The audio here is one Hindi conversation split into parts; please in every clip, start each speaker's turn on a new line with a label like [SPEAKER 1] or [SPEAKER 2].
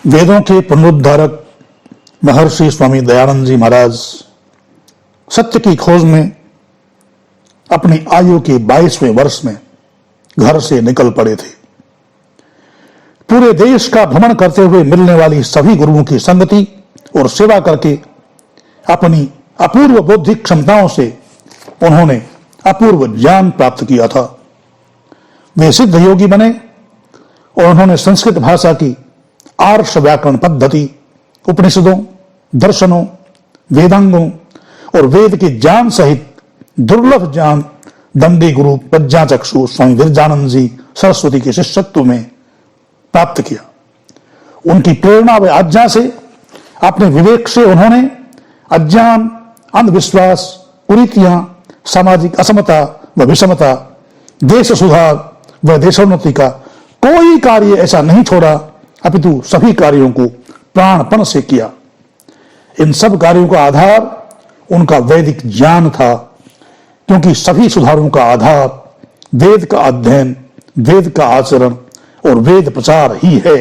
[SPEAKER 1] वेदों के पुनरुद्धारक महर्षि स्वामी दयानंद जी महाराज सत्य की खोज में अपनी आयु के 22वें वर्ष में घर से निकल पड़े थे। पूरे देश का भ्रमण करते हुए मिलने वाली सभी गुरुओं की संगति और सेवा करके अपनी अपूर्व बौद्धिक क्षमताओं से उन्होंने अपूर्व ज्ञान प्राप्त किया था। वे सिद्ध योगी बने और उन्होंने संस्कृत भाषा की आर्ष व्याकरण पद्धति, उपनिषदों, दर्शनों, वेदांगों और वेद के ज्ञान सहित दुर्लभ ज्ञान दंडी गुरु प्रज्ञाचक्षु स्वामी विरजानंद जी सरस्वती के शिष्यत्व में प्राप्त किया। उनकी प्रेरणा व आज्ञा से, अपने विवेक से उन्होंने अज्ञान, अंधविश्वास, कुरीतियां, सामाजिक असमता व विषमता, देश सुधार व देशोन्नति का कोई कार्य ऐसा नहीं छोड़ा, अपितु सभी कार्यों को प्राणपण से किया। इन सब कार्यों का आधार उनका वैदिक ज्ञान था, क्योंकि सभी सुधारों का आधार वेद का अध्ययन, वेद का आचरण और वेद प्रचार ही है।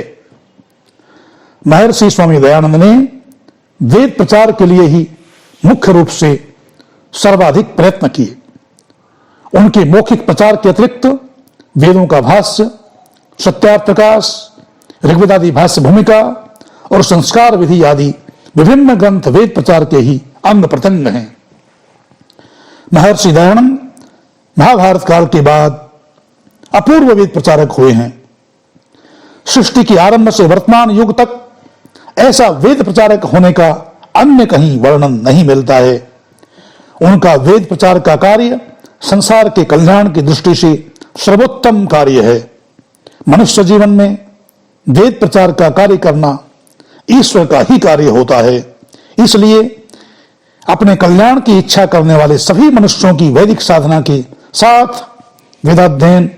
[SPEAKER 1] महर्षि स्वामी दयानंद ने वेद प्रचार के लिए ही मुख्य रूप से सर्वाधिक प्रयत्न किए। उनके मौखिक प्रचार के अतिरिक्त वेदों का भाष्य, सत्यार्थ प्रकाश, ऋग्वेदादि भाष्य भूमिका और संस्कार विधि आदि विभिन्न ग्रंथ वेद प्रचार के ही अंग प्रत्यंग हैं। महर्षि दयानंद महाभारत काल के बाद अपूर्व वेद प्रचारक हुए हैं। सृष्टि के आरंभ से वर्तमान युग तक ऐसा वेद प्रचारक होने का अन्य कहीं वर्णन नहीं मिलता है। उनका वेद प्रचार का कार्य संसार के कल्याण की दृष्टि से सर्वोत्तम कार्य है। मनुष्य जीवन में वेद प्रचार का कार्य करना ईश्वर का ही कार्य होता है। इसलिए अपने कल्याण की इच्छा करने वाले सभी मनुष्यों की वैदिक साधना के साथ वेदाध्ययन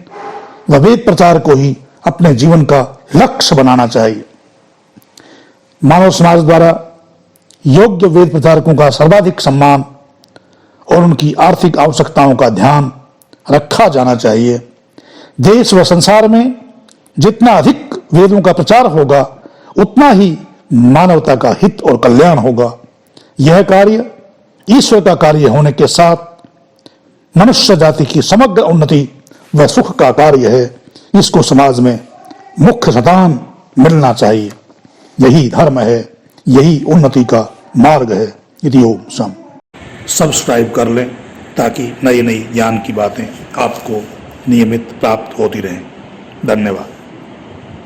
[SPEAKER 1] व वेद प्रचार को ही अपने जीवन का लक्ष्य बनाना चाहिए। मानव समाज द्वारा योग्य वेद प्रचारकों का सर्वाधिक सम्मान और उनकी आर्थिक आवश्यकताओं का ध्यान रखा जाना चाहिए। देश व संसार में जितना अधिक वेदों का प्रचार होगा, उतना ही मानवता का हित और कल्याण होगा। यह कार्य ईश्वर का कार्य होने के साथ मनुष्य जाति की समग्र उन्नति व सुख का कार्य है। इसको समाज में मुख्य स्थान मिलना चाहिए। यही धर्म है, यही उन्नति का मार्ग है। इति ओम सम। सब्सक्राइब कर लें ताकि नई नई ज्ञान की बातें आपको नियमित प्राप्त होती रहें। धन्यवाद।